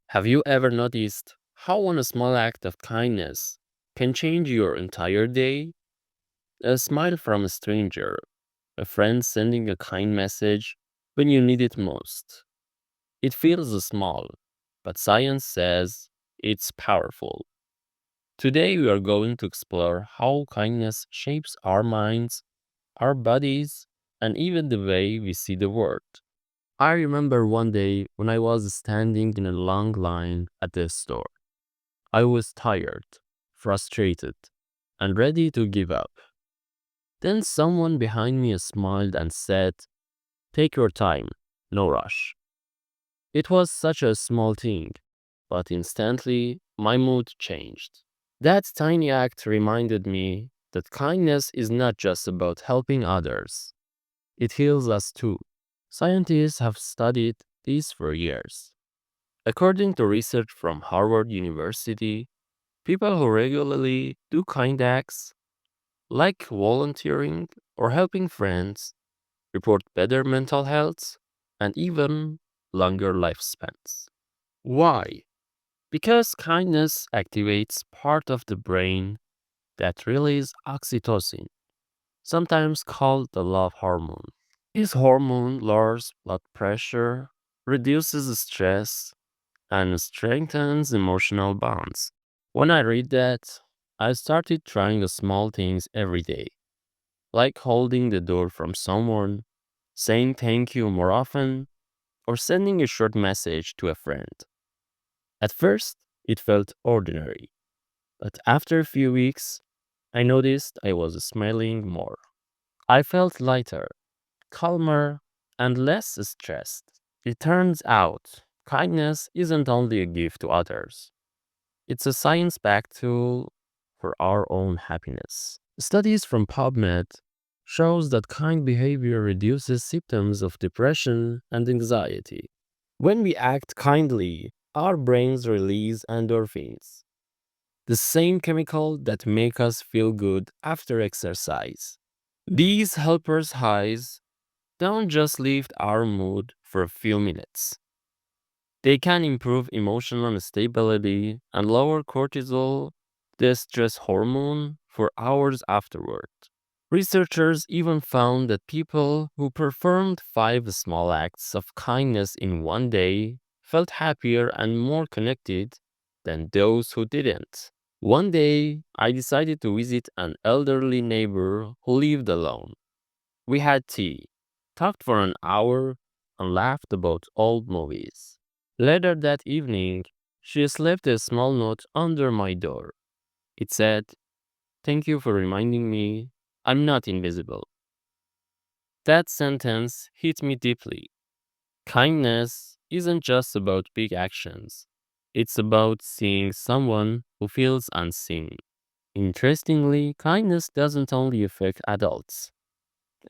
Have you ever noticed how one small act of kindness can change your entire day? A smile from a stranger, a friend sending a kind message when you need it most. It feels small, but science says it's powerful. Today we are going to explore how kindness shapes our minds, our bodies, and even the way we see the world. I remember one day when I was standing in a long line at the store. I was tired, frustrated, and ready to give up. Then someone behind me smiled and said, "Take your time, no rush." It was such a small thing, but instantly my mood changed. That tiny act reminded me that kindness is not just about helping others, it heals us too. Scientists have studied this for years. According to research from Harvard University, people who regularly do kind acts, like volunteering or helping friends, report better mental health and even longer lifespans. Why? Because kindness activates part of the brain that releases oxytocin, sometimes called the love hormone. This hormone lowers blood pressure, reduces stress, and strengthens emotional bonds. When I read that, I started trying the small things every day, like holding the door from someone, saying thank you more often, or sending a short message to a friend. At first, it felt ordinary, but after a few weeks, I noticed I was smiling more. I felt lighter, calmer, and less stressed. It turns out kindness isn't only a gift to others, it's a science backed tool for our own happiness. Studies from PubMed shows that kind behavior reduces symptoms of depression and anxiety. When we act kindly, our brains release endorphins, the same chemical that make us feel good after exercise. These helpers highs don't just lift our mood for a few minutes. They can improve emotional stability and lower cortisol, the stress hormone, for hours afterward. Researchers even found that people who performed 5 small acts of kindness in one day felt happier and more connected than those who didn't. One day, I decided to visit an elderly neighbor who lived alone. We had tea, talked for an hour, and laughed about old movies. Later that evening, she left a small note under my door. It said, "Thank you for reminding me I'm not invisible." That sentence hit me deeply. Kindness isn't just about big actions, it's about seeing someone who feels unseen. Interestingly, kindness doesn't only affect adults.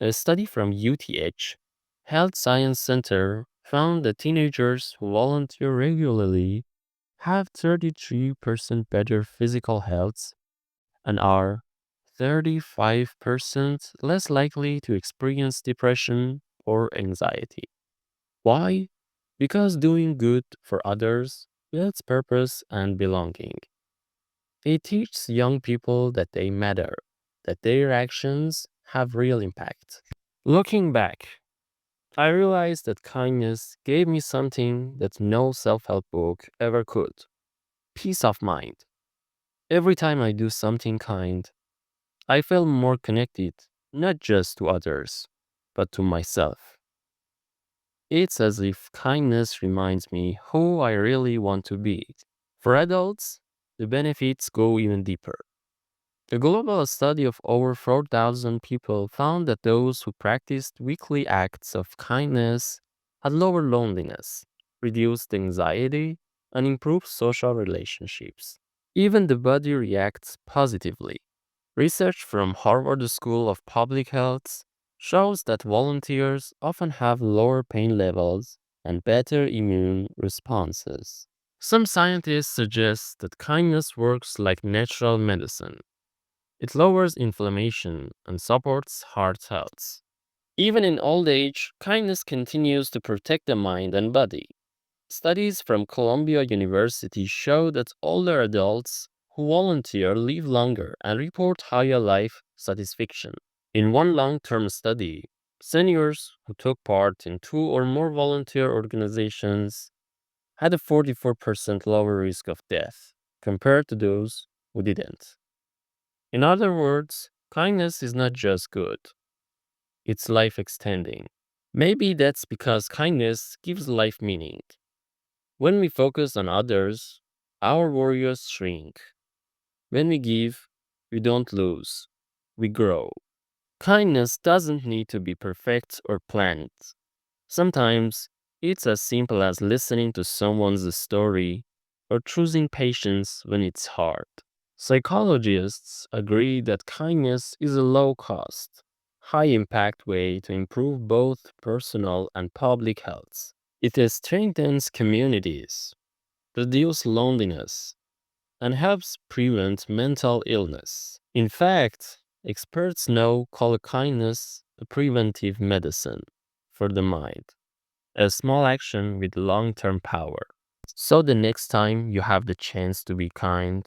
A study from UTH Health Science Center found that teenagers who volunteer regularly have 33% better physical health and are 35% less likely to experience depression or anxiety. Why? Because doing good for others builds purpose and belonging. It teaches young people that they matter, that their actions have real impact. Looking back, I realized that kindness gave me something that no self help book ever could: peace of mind. Every time I do something kind, I feel more connected, not just to others, but to myself. It's as if kindness reminds me who I really want to be. For adults, the benefits go even deeper. A global study of over 4,000 people found that those who practiced weekly acts of kindness had lower loneliness, reduced anxiety, and improved social relationships. Even the body reacts positively. Research from Harvard School of Public Health shows that volunteers often have lower pain levels and better immune responses. Some scientists suggest that kindness works like natural medicine. It lowers inflammation and supports heart health. Even in old age, kindness continues to protect the mind and body. Studies from Columbia University show that older adults who volunteer live longer and report higher life satisfaction. In one long term study, seniors who took part in two or more volunteer organizations had a 44% lower risk of death compared to those who didn't. In other words, kindness is not just good, it's life extending. Maybe that's because kindness gives life meaning. When we focus on others, our warriors shrink. When we give, we don't lose, we grow. Kindness doesn't need to be perfect or planned. Sometimes it's as simple as listening to someone's story or choosing patience when it's hard. Psychologists agree that kindness is a low cost, high impact way to improve both personal and public health. It strengthens communities, reduces loneliness, and helps prevent mental illness. In fact, experts now call kindness a preventive medicine for the mind, a small action with long term power. So the next time you have the chance to be kind,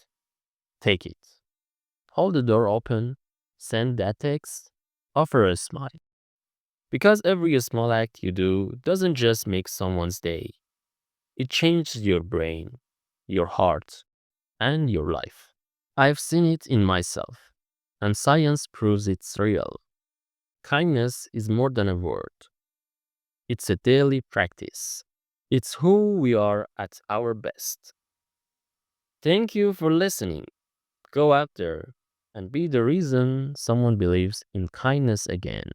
take it. Hold the door open, send that text, offer a smile. Because every small act you do doesn't just make someone's day, it changes your brain, your heart, and your life. I've seen it in myself, and science proves it's real. Kindness is more than a word, it's a daily practice. It's who we are at our best. Thank you for listening. Go out there and be the reason someone believes in kindness again.